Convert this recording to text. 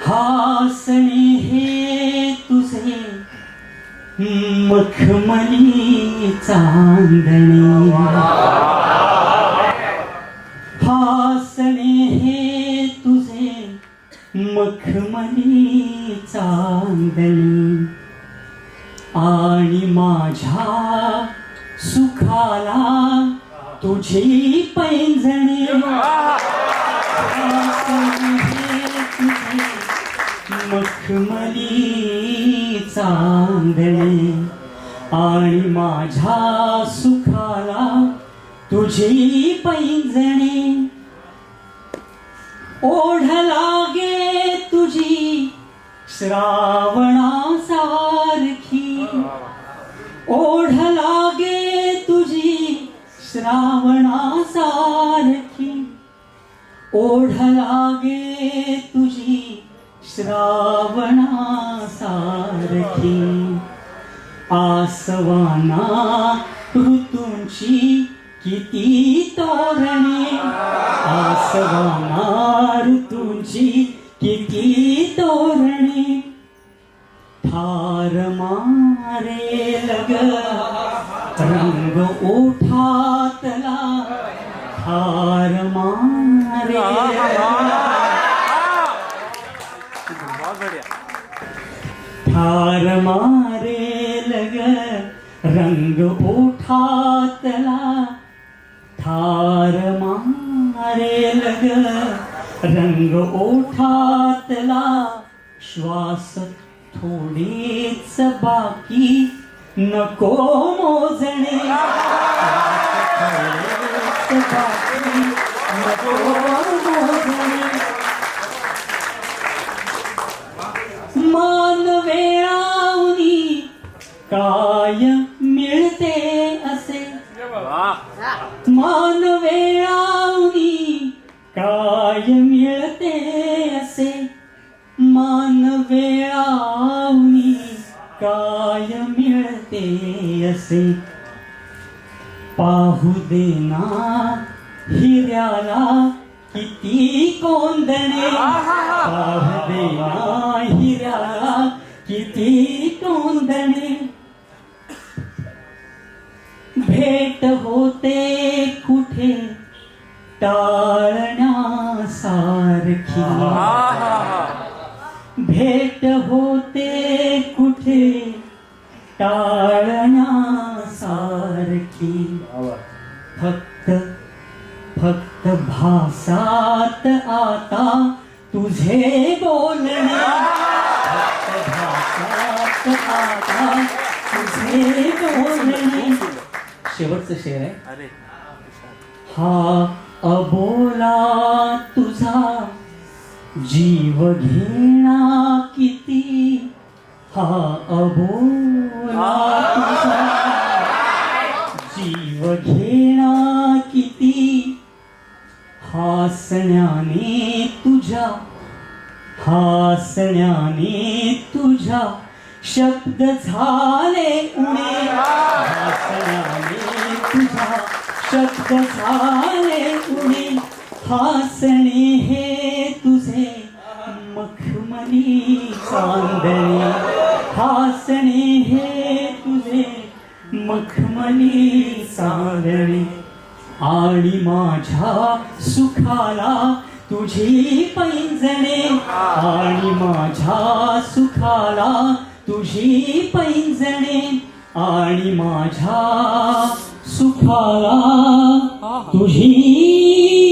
हासणे हे तुझे मखमली चांदणे, हासणे हे तुझे मखमली चांदणे, आणि माझ्या सुखाला तुझी पैंजणे, हासणे हे तुझे मखमली चांदणे, आणि माझ्या सुखाला तुझी पैंजणे, ओढ लागे तुझी श्रावणासारखी, ओढ लागे तुझी श्रावणासारखी, ओढ लागे तुझी श्रावणासारखी, आसवाना ऋतूंची किती तोरणे, आसवाना ऋतूंची किती तोरणे, ठार मारेल ग रंग ओठातला, ठार मारेल ठार मारेल ग रंग ओठातला, ठार मारेल ग रंग ओठातला, श्वास थोडेच बाकी नको मोजणे, थोडेच बाकी नको मोजणे, मान वेळावनी काय मिळते असे, मान वेळावनी काय मिळते असे, मान वेळावनी काय मिळते असे, पाहू देना हिऱ्याला किती कोंदणे, पाहू देना हिऱ्याला किती कोंदणे, भेट होते कुठे टाळण्यासारखी, भेट होते कुठे टाळण्यासारखी, फक्त फक्त भासात आता तुझे बोलणे, फक्त भासात आता तुझे बोलणे. शेवटचं शेर आहे. हा अबोला तुझा जीव घेणा किती, हा अबोला तुझा जीव घेणा किती, हासण्याने तुझ्या, हासण्याने तुझ्या शब्द झाले उणे, हासण्याने तुझा शब्द झाले उणे, हासणे हे तुझे मखमली चांदणे, हासणे हे तुझे मखमली चांदणे, आणि माझ्या सुखाला तुझी पैंजणे, आणि माझ्या सुखाला तुझी पैंजणे, आणि माझ्या सुखाला तुझी